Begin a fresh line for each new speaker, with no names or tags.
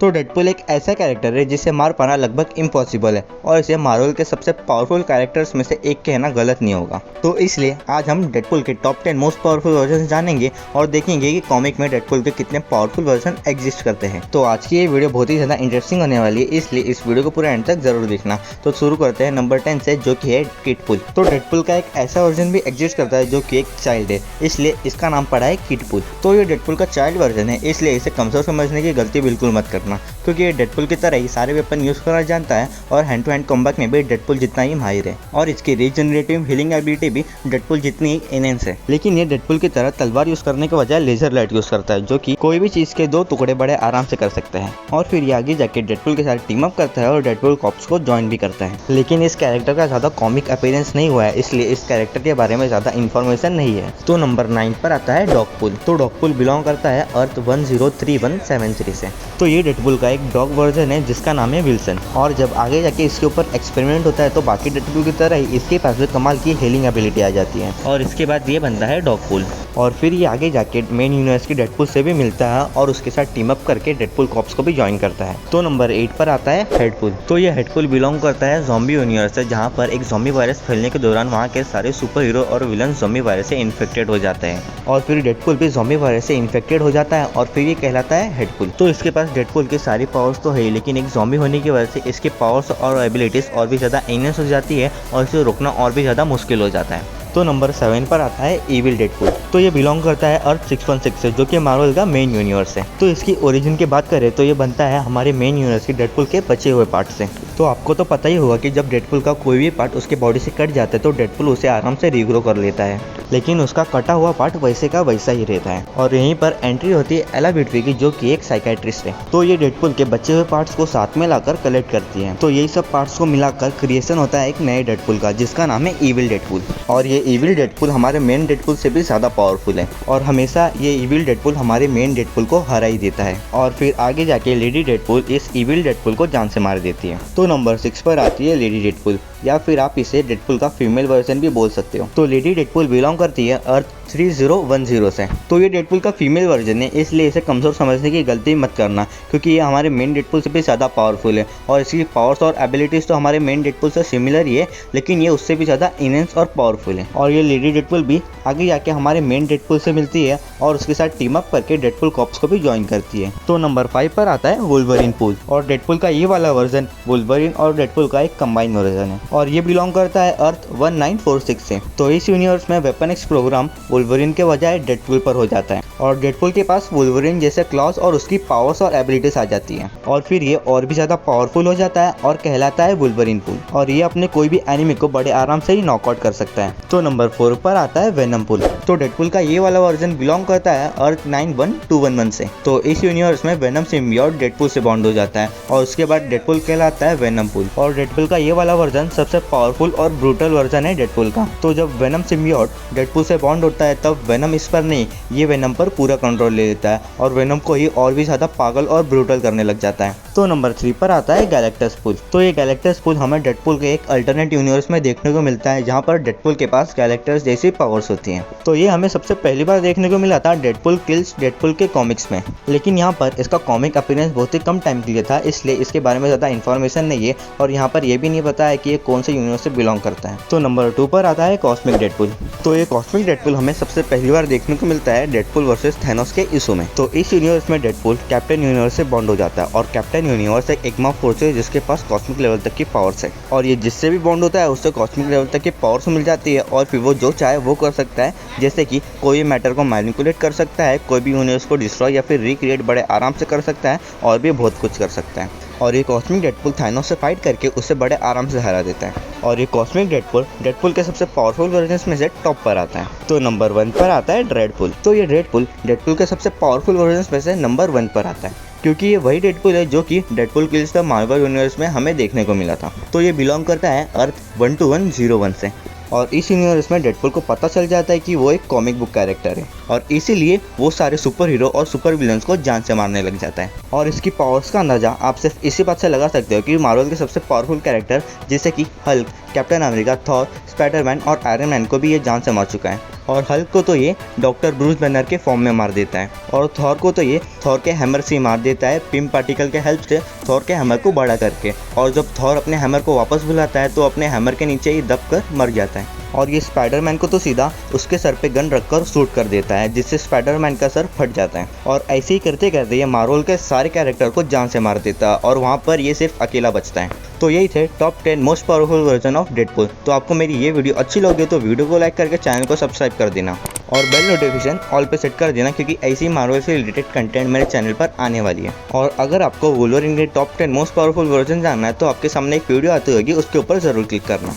तो डेडपुल एक ऐसा कैरेक्टर है जिसे मार पाना लगभग इम्पॉसिबल है और इसे मार्वल के सबसे पावरफुल कैरेक्टर्स में से एक कहना गलत नहीं होगा। तो इसलिए आज हम डेडपुल के टॉप 10 मोस्ट पावरफुल वर्जन जानेंगे और देखेंगे कि कॉमिक में डेडपुल के कितने पावरफुल वर्जन एग्जिस्ट करते हैं। तो आज की ये वीडियो बहुत ही ज़्यादा इंटरेस्टिंग होने वाली है, इसलिए इस वीडियो को पूरा एंड तक जरूर देखना। तो शुरू करते हैं नंबर 10 से, जो कि है किडपुल। तो डेडपुल का एक ऐसा वर्जन भी एग्जिस्ट करता है जो कि एक चाइल्ड है, इसलिए इसका नाम पड़ा है किडपुल। तो ये डेडपुल का चाइल्ड वर्जन है, इसलिए इसे कमजोर समझने की गलती बिल्कुल मत करना, क्योंकि ये डेडपुल की तरह ही सारे वेपन यूज करना जानता है और हैंड टू हैंड कॉम्बैट में भी डेडपुल जितना ही माहिर है और इसकी रीजनरेटिव हीलिंग एबिलिटी भी डेडपुल जितनी ही एनहेंस है। लेकिन ये डेडपुल की तरह तलवार यूज करने के बजाय लेजर लाइट यूज करता है, जो कि कोई भी चीज के 2 टुकड़े बड़े आराम से कर सकते हैं। और फिर ये आगे जाके डेडपुल के साथ टीम अप करता है और डेडपुल कॉर्प्स को ज्वाइन भी करता है। लेकिन इस कैरेक्टर का ज्यादा कॉमिक अपीयरेंस नहीं हुआ है, इसलिए इस कैरेक्टर के बारे में ज्यादा इन्फॉर्मेशन नहीं है। तो नंबर 9 पर आता है डॉगपुल। तो डॉगपुल बिलोंग करता है अर्थ 103173 से। तो ये डेडपुल का एक डॉग वर्जन है जिसका नाम है विल्सन, और जब आगे जाके इसके ऊपर एक्सपेरिमेंट होता है तो बाकी डेडपुल की तरह ही इसके पास भी कमाल की हीलिंग एबिलिटी आ जाती है और इसके बाद ये बनता है डॉगपुल। और फिर ये आगे जाके मेन यूनिवर्स के डेडपुल से भी मिलता है और उसके साथ टीम अप करके डेडपुल कॉर्प्स को भी ज्वाइन करता है। तो नंबर 8 पर आता है हेडपुल। तो ये हेडपुल बिलोंग करता है ज़ॉम्बी यूनिवर्स से, जहाँ पर एक ज़ॉम्बी वायरस फैलने के दौरान वहाँ के सारे सुपर हीरो और विलन ज़ॉम्बी वायरस से इन्फेक्टेड हो जाते हैं और फिर डेडपुल भी ज़ॉम्बी वायरस से इन्फेक्टेड हो जाता है और फिर ये कहलाता है हेडपुल। तो इसके पास डेडपुल की सारी पावर्स तो है, लेकिन एक ज़ॉम्बी होने की वजह से इसके पावर्स और एबिलिटीज और भी ज़्यादा एनहेंस हो जाती है और इसे रोकना और भी ज़्यादा मुश्किल हो जाता है। तो नंबर 7 पर आता है इविल डेडपुल। तो ये बिलोंग करता है अर्थ 616 से, जो कि मार्वल का मेन यूनिवर्स है। तो इसकी ओरिजिन की बात करें तो ये बनता है हमारे मेन यूनिवर्स के डेडपुल के बचे हुए पार्ट से। तो आपको तो पता ही होगा कि जब डेडपुल का कोई भी पार्ट उसके बॉडी से कट जाता है तो डेडपुल उसे आराम से रीग्रो कर लेता है, लेकिन उसका कटा हुआ पार्ट वैसे का वैसा ही रहता है। और यहीं पर एंट्री होती है एला बिटवी की, जो कि एक साइकेट्रिस्ट है। तो ये डेडपुल के बचे हुए पार्ट्स को साथ में लाकर कलेक्ट करती है। तो यही सब पार्ट्स को मिलाकर क्रिएशन होता है एक नए डेडपुल का, जिसका नाम है इविल डेडपुल। और ये इविल डेडपुल हमारे मेन डेडपुल से भी ज्यादा पावरफुल है और हमेशा ये इविल डेडपुल हमारे मेन डेडपुल को हरा ही देता है। और फिर आगे जाके लेडी डेडपुल इस इविल डेडपुल को जान से मार देती है। तो नंबर 6 पर आती है लेडी डेडपुल, या फिर आप इसे डेडपुल का फीमेल वर्जन भी बोल सकते हो। तो लेडी डेडपुल बिलोंग करती है अर्थ 3010 से। तो ये डेडपुल का फीमेल वर्जन है, इसलिए इसे कमजोर समझने की गलती मत करना, क्योंकि ये हमारे मेन डेडपुल से भी ज़्यादा पावरफुल है और इसकी पावर्स और एबिलिटीज तो हमारे मेन डेडपुल से सिमिलर ही है, लेकिन ये उससे भी ज़्यादा इनहेंस और पावरफुल है। और ये लेडी डेडपुल भी आगे जाके हमारे मेन डेडपुल से मिलती है और उसके साथ टीम अप करके डेडपुल कॉर्प्स को भी ज्वाइन करती है। तो नंबर 5 पर आता है वुल्वरीन पुल, और डेडपुल का ये वाला वर्जन वुल्वरीन और डेडपुल का एक कंबाइन वर्जन है और ये बिलोंग करता है अर्थ 1946 से। तो इस यूनिवर्स में वेपन एक्स प्रोग्राम वुल्वरीन के बजाय डेडपुल पर हो जाता है और डेडपुल के पास वुल्वरीन जैसे क्लॉज और उसकी पावर्स और एबिलिटीज आ जाती हैं और फिर ये और भी ज्यादा पावरफुल हो जाता है और कहलाता है वुल्वरीन पुल, और ये अपने कोई भी एनिमी को बड़े आराम से ही नॉकआउट कर सकता है। तो नंबर 4 पर आता है वेनम पुल। तो डेडपुल का ये वाला वर्जन बिलोंग करता है अर्थ 91211 से। तो इस यूनिवर्स में वेनम सिम्बियोट डेडपुल से बॉन्ड हो जाता है और उसके बाद डेडपुल कहलाता है वेनम पुल। और डेडपुल का ये वाला वर्जन सबसे पावरफुल और ब्रूटल वर्जन है डेडपुल का। तो जब वेनम सिम्बियोट डेडपुल से बॉन्ड होता है तब वेनम इस पर नहीं, ये वेनम पर पूरा कंट्रोल ले लेता है और वेनम को ही और भी ज्यादा पागल और ब्रूटल करने लग जाता है। तो नंबर 3 पर आता है गैलेक्टस पुल। तो ये गैलेक्टस पुल हमें डेडपुल के एक अल्टरनेट यूनिवर्स में देखने को मिलता है, जहाँ पर डेडपुल के पास गैलेक्टस जैसी पावर्स होती हैं। तो ये हमें सबसे पहली बार देखने को मिला था डेडपुल किल्स डेडपुल के कॉमिक्स में, लेकिन यहाँ पर इसका कॉमिक अपीयरेंस बहुत ही कम टाइम के लिए था, इसलिए इसके बारे में ज्यादा इन्फॉर्मेशन नहीं है और यहाँ पर यह भी नहीं पता है कि ये कौन से यूनिवर्स से बिलोंग करता है। तो नंबर 2 पर आता है कॉस्मिक डेडपुल। तो ये कॉस्मिक डेडपुल हमें सबसे पहली बार देखने को मिलता है डेडपुल वर्सेस थैनोस के इशू में। तो इस यूनिवर्स में डेडपुल कैप्टन यूनिवर्स से बॉन्ड हो जाता है और कैप्टन यूनिवर्स एक एग्मा फोर्स है जिसके पास कॉस्मिक लेवल तक की पावर्स है और ये जिससे भी बॉन्ड होता है उससे कॉस्मिक लेवल तक की पावर्स मिल जाती है और फिर वो जो चाहे वो कर सकता है, जैसे कि कोई मैटर को मैनिपुलेट कर सकता है, कोई भी यूनिवर्स को डिस्ट्रॉय या फिर रिक्रिएट बड़े आराम से कर सकता है और भी बहुत कुछ कर सकता है। और ये कॉस्मिक डेडपुल थानोस से फाइट करके उसे बड़े आराम से हरा देता है और ये कॉस्मिक डेडपुल के सबसे पावरफुल वर्जन्स में से टॉप पर आता है। तो नंबर 1 पर आता है ड्रेडपुल। तो ये डेडपुल के सबसे पावरफुल वर्जन्स में से नंबर 1 पर आता है, क्योंकि ये वही डेडपुल है जो कि Deadpool kills the Marvel universe में हमें देखने को मिला था। तो ये बिलोंग करता है अर्थ 12101 से और इस यूनिवर्स में डेडपुल को पता चल जाता है कि वो एक कॉमिक बुक कैरेक्टर है और इसीलिए वो सारे सुपर हीरो और सुपर विलन्स को जान से मारने लग जाता है। और इसकी पावर्स का अंदाजा आप सिर्फ इसी बात से लगा सकते हो कि मार्वल के सबसे पावरफुल कैरेक्टर जैसे कि Hulk, captain America, Thor, Spiderman और आयरन मैन को भी ये जान से मार चुका है। और हल्क को तो ये डॉक्टर ब्रूस बैनर के फॉर्म में मार देता है और थॉर को तो ये थॉर के हैमर से मार देता है, पिम पार्टिकल के हेल्प से थॉर के हैमर को बड़ा करके। और जब थॉर अपने हैमर को वापस बुलाता है तो अपने हैमर के नीचे ही दब कर मर जाता है। और ये स्पाइडरमैन को तो सीधा उसके सर पे गन रखकर शूट कर देता है, जिससे स्पाइडरमैन का सर फट जाता है। और ऐसे ही करते करते ये मार्वल के सारे कैरेक्टर को जान से मार देता है और वहाँ पर ये सिर्फ अकेला बचता है। तो यही थे top 10 most powerful version of Deadpool. तो आपको मेरी ये वीडियो अच्छी लगी तो वीडियो को लाइक करके चैनल को सब्सक्राइब कर देना और बेल नोटिफिकेशन ऑल पे सेट कर देना, क्योंकि ऐसी मार्वल से रिलेटेड कंटेंट मेरे चैनल पर आने वाली है। और अगर आपको वुल्वरीन के टॉप 10 मोस्ट पावरफुल वर्जन जानना है तो आपके सामने एक वीडियो आती होगी, उसके ऊपर जरूर क्लिक करना।